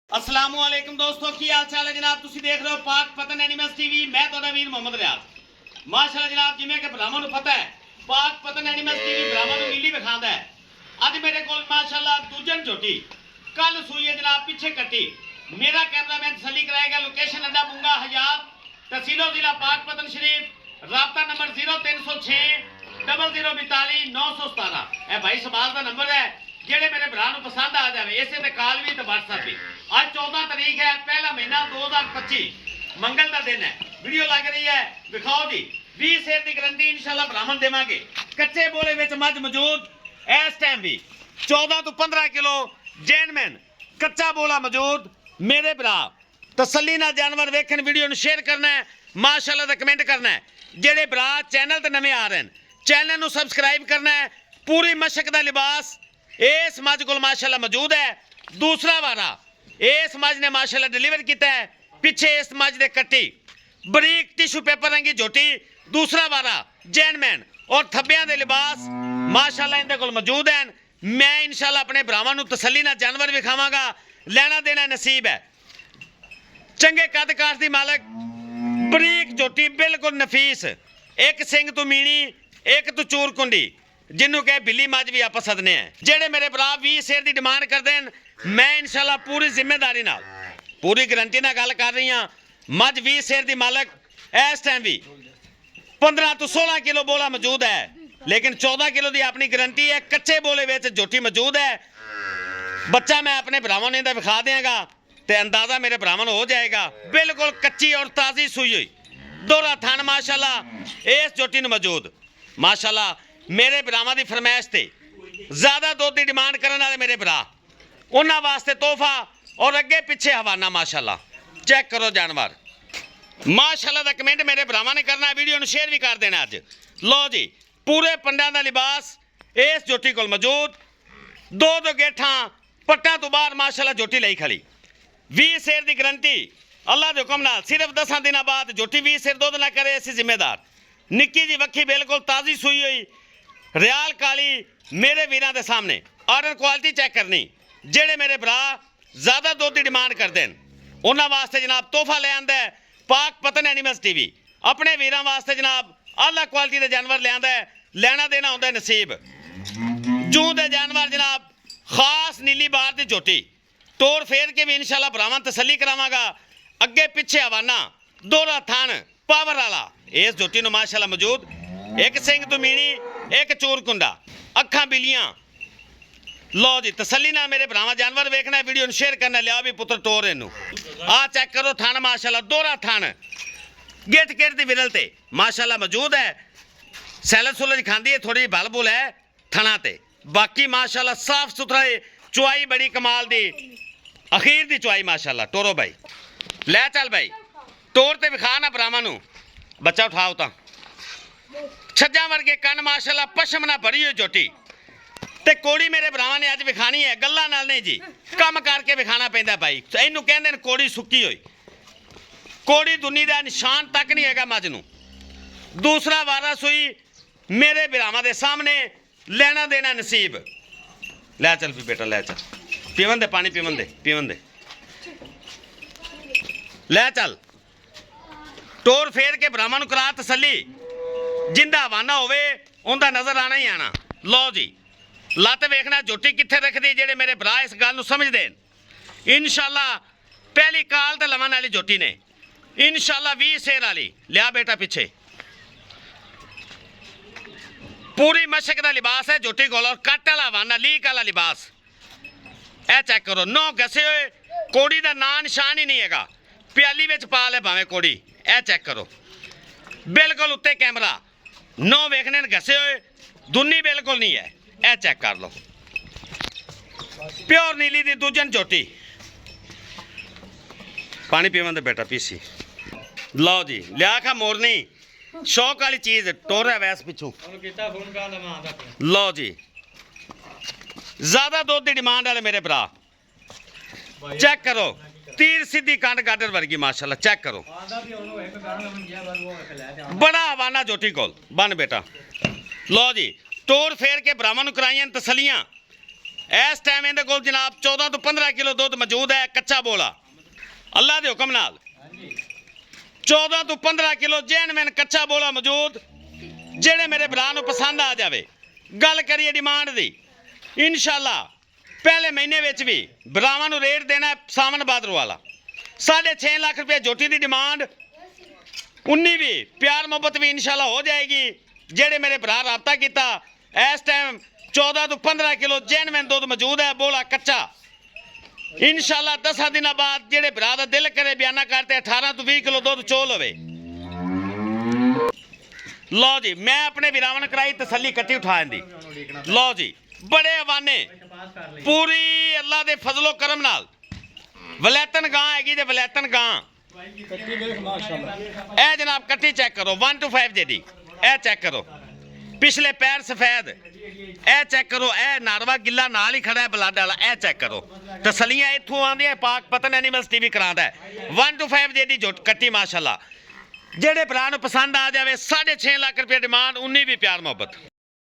अस्सलामुअलैकुम दोस्तों की हाल चाल है जनाब। तुसी देख रहे हो पाक पतन एनिमल्स टीवी। मैं तुहाडा वीर मोहम्मद रियाज। माशाअल्लाह जनाब, जिवें कि भरावां नूं पता है पाक पतन एनिमल्स टीवी भरावां नूं नीली विखांदा है। अज मेरे कोल माशाअल्लाह दूजन झोटी कल सूई है जनाब, पिछे कट्टी। मेरा कैमरामैन तसल्ली कराएगा। लोकेशन अड्डा बुंगा हजार, तहसीलो जिला पाक पतन शरीफ। राबता नंबर 0306 0042 917। ए भाई समाल का नंबर है। जेड़े मेरे भरा नूं पसंद आ जाए इसे ते कॉल भी ते व्हाट्सएप भी। आज 14 तारीख है, पहला महीना 2025, मंगल का दिन है। वीडियो लग रही है, दिखाओ जी। 20 शेर की गारंटी इंशाल्लाह ब्राह्मण देवांगे। कच्चे बोले विच मझ मौजूद इस टाइम भी 14 तो 15 किलो जैनमैन कच्चा बोला मौजूद। मेरे भरा तसल्ली नाल जानवर वेखन, वीडियो नूं शेयर करना है, माशाअल्लाह दा कमेंट करना है। जेड़े भरा चैनल ते नवे आ रहे हैं, चैनल नूं सबसक्राइब करना है। पूरी मशक दा लिबास इस मझ को माशाअल्लाह मौजूद है। दूसरा वारा इस मझ ने माशाअल्लाह डिलीवर किया है। पिछे इस मझ दे कट्टी बरीक टिशू पेपर रंगी झोटी। दूसरा वारा जैनमैन और थब्बियां दे लिबास माशाअल्लाह इनदे कोल मौजूद हैं। मैं इंशाअल्लाह अपने भरावां नूं तसल्ली नाल जानवर विखावांगा। लेना देना नसीब है। चंगे कद काठ दी मालक, बरीक झोटी बिल्कुल नफीस। एक सिंह तू मीणी, एक तू चूर कुंडी, जिन्हों कहे बिल्ली मझ भी आप सदने हैं। जेड़े मेरे भरा 20 शेर की डिमांड करते हैं, मैं इंशाल्लाह पूरी जिम्मेदारी नाल पूरी गारंटी नाल गल कर रही हाँ। मझ 20 शेर की मालक इस टाइम भी 15 तो 16 किलो बोला मौजूद है, लेकिन 14 किलो की अपनी गारंटी है। कच्चे बोले में झोटी मौजूद है। बच्चा मैं अपने भरावां ने विखा देंगा तो अंदाजा मेरे भरावां हो जाएगा। बिल्कुल कच्ची और ताज़ी सूई हुई दोहरा थान माशाअल्लाह इस झोटी में मौजूद। माशाअल्लाह मेरे भरावां की फरमाइश से ज़्यादा दुध की डिमांड करने वाले मेरे भरा, उन्होंने वास्ते तोहफा और अगे पिछे हवाना। माशाअल्लाह चेक करो जानवर। माशाअल्लाह का कमेंट मेरे भरावां ने करना, वीडियो शेयर भी कर देना। अज लो जी, पूरे पंडा का लिबास इस झोटी को मौजूद। दो गेठा पट्टा तो बाहर माशाअल्लाह झोटी लाई खड़ी। 20 शेर की गारंटी अल्लाह के हुक्म नाल। सिर्फ 10 दिन बाद झोटी 20 शेर दुध ना करे असी जिम्मेदार। निक्की जी वक्खी बिल्कुल ताज़ी सूई हुई रियाल काली मेरे वीरां दे सामने। ऑर्डर क्वालिटी चेक करनी। जेड़े मेरे भरा ज़्यादा दुध की डिमांड करते हैं, उन्होंने वास्ते जनाब तोहफा ले आंदा है पाक पतन एनिमल्स टीवी। अपने वीरां वास्ते जनाब आला क्वालिटी के जानवर ले आंदा है। लेना देना होंदा नसीब। जूं दे जानवर जनाब खास नीली बार की झोटी तोड़ फेर के भी इंशाल्लाह भरावां तसल्ली करावांगा। अगे पिछे हवाना दोहरा थान पावर वाला इस झोटी नूं माशाअल्लाह मौजूद। एक सिंह तो मीणी, एक चूर कुंडा, अखा बिलियां। लो जी तसल्ली ना मेरे भरावां जानवर वेखना है, वीडियो शेयर करना। लिया भी पुत्र टोर इनू आ चेक करो। थान माशाअल्लाह दोहरा थान गिट गिट दी विरल ते माशाअल्लाह मौजूद है। सैलड सुलज खांदी है, थोड़ी बल बुल है थना ते। बाकी माशाअल्लाह साफ सुथरा है। चुआई बड़ी कमाल दी, अखीर दी चुआई माशाअल्लाह। टोरो भाई लै चल भाई, टोर ते विखा ना भरावां नूं। बच्चा उठाओ तो छज्जा वर्गे कन माशाअल्लाह पशम ना भरी हुई झोटी। ते कोड़ी मेरे भरावां ने अज विखानी है, गल्लां नाल नहीं जी, कम करके विखाना पैंदा भाई। इनू कहंदे ने कोड़ी सुक्की हुई। कोड़ी दुनी दा निशान तक नहीं हैगा मझ नूं। दूसरा वारा सुई मेरे भरावां दे सामने। लेना देना नसीब। लै चल भी बेटा, लै चल, पीवन दे पानी, पीवन दे, पीवन दे, लै चल। टोर फेर के भरावां नूं करा तसल्ली। जिंदा हवाना होवे उनका नजर आना ही आना। लो जी लत वेखना झोटी कित्थे रखदी। जेड़े मेरे भरा इस गल नूं समझदे ने इंशाअल्लाह पहली काल ते लवन वाली झोटी ने इंशाअल्लाह 20 शेर वाली। लिया बेटा पिछे पूरी मशक का लिबास है झोटी कोल और कट वाला हवाना लीक वाला लिबास। ए चेक करो, 9 घसे हुए कोड़ी का ना निशान ही नहीं हैगा। प्याली विच पा ले भावें कोड़ी। ए चेक करो बिल्कुल उत्ते कैमरा 9 वेखने घसे हुए, दुनी बिल्कुल नहीं है। ए चेक कर लो प्योर नीली दी दूजन झोटी। पानी पीवन दे बेटा पीसी। लो जी लिया खा मोरनी शौक वाली चीज टोर है वैस पिछू। लो जी ज्यादा दुध की डिमांड वाले मेरे भरा चेक करो। तीर सीधी कंड गाडर वर्गी माशाअल्लाह। चेक करो बड़ा हवाना झोटी कोल बन बेटा। लो जी टोर फेर के भरावां नूं कराइयां तसलियां। ਇਸ ਟਾਈਮ ਇਹਦੇ ਕੋਲ ਜਨਾਬ 14 ਤੋਂ 15 ਕਿਲੋ ਦੁੱਧ ਮੌਜੂਦ ਹੈ ਕੱਚਾ ਬੋਲਾ ਅੱਲਾ ਦੇ ਹੁਕਮ ਨਾਲ 14 ਤੋਂ 15 ਕਿਲੋ ਜੈਨਵਨ ਕੱਚਾ ਬੋਲਾ ਮੌਜੂਦ ਜਿਹੜੇ ਮੇਰੇ ਭਰਾ ਨੂੰ ਪਸੰਦ ਆ ਜਾਵੇ ਗੱਲ ਕਰੀਏ ਡਿਮਾਂਡ ਦੀ ਇਨਸ਼ਾਅੱਲਾ ਪਹਿਲੇ ਮਹੀਨੇ ਵਿੱਚ ਵੀ ਭਰਾਵਾਂ ਨੂੰ ਰੇਟ ਦੇਣਾ ਸਾਵਨ ਬਾਦਰੋ ਵਾਲਾ 6.5 ਲੱਖ ਰੁਪਏ ਝੋਟੀ ਦੀ ਡਿਮਾਂਡ 19 ਵੀ ਪਿਆਰ ਮੁਹੱਬਤ ਵੀ ਇਨਸ਼ਾਅੱਲਾ ਹੋ ਜਾਏਗੀ ਜਿਹੜੇ ਮੇਰੇ ਭਰਾ ਰਾਬਤਾ ਕੀਤਾ ਇਸ ਟਾਈਮ 14 ਤੋਂ 15 ਕਿਲੋ ਜੈਨਵਨ ਦੁੱਧ ਮੌਜੂਦ ਹੈ ਬੋਲਾ ਕੱਚਾ ਇਨਸ਼ਾਅੱਲਾ 10 ਦਿਨਾਂ ਬਾਅਦ ਜਿਹੜੇ ਭਰਾ ਦਾ ਦਿਲ ਕਰੇ ਬਿਆਨਾ ਕਰਤੇ 18 ਤੋਂ 20 ਕਿਲੋ ਦੁੱਧ ਚੋਲ ਹੋਵੇ ਲਓ ਜੀ ਮੈਂ ਆਪਣੇ ਵੀਰਾਵਨ ਕਰਾਈ ਤਸੱਲੀ ਕੱਟੀ ਉਠਾ ਦੀ ਲਓ ਜੀ ਬੜੇ ਹਵਾਨੇ ਪੂਰੀ ਅੱਲਾ ਦੇ ਫਜ਼ਲੋ ਕਰਮ ਨਾਲ ਵਲੈਤਨ ਗਾਂ ਹੈਗੀ ਤੇ ਵਲੈਤਨ ਗਾਂ ਇਹ ਜਨਾਬ ਕੱਟੀ ਚੈੱਕ ਕਰੋ 1 to 5 ਜਿਹੜੀ ਇਹ ਚੈੱਕ ਕਰੋ ਪਿਛਲੇ ਪੈਰ ਸਫੈਦ ਇਹ ਚੈੱਕ ਕਰੋ ਇਹ ਨਾਰਵਾ ਗਿੱਲਾ ਨਾਲ ਹੀ ਖੜਾ ਹੈ ਬਲੱਡ ਵਾਲਾ ਇਹ ਚੈੱਕ ਕਰੋ ਤਸੱਲੀਆਂ ਇੱਥੋਂ ਆਉਂਦੀਆਂ ਪਾਕ ਪਤਨ ਐਨੀਮਲਸ ਟੀਵੀ ਕਰਾਉਂਦਾ ਹੈ 1 to 5 ਜਿਹੜੀ ਜੁੱਟ ਕੱਟੀ ਮਾਸ਼ਾਅੱਲਾ ਜਿਹੜੇ ਭਰਾ ਨੂੰ ਪਸੰਦ ਆ ਜਾਵੇ 6.5 ਲੱਖ ਰੁਪਏ ਡਿਮਾਂਡ 19 ਵੀ ਪਿਆਰ ਮੁਹੱਬਤ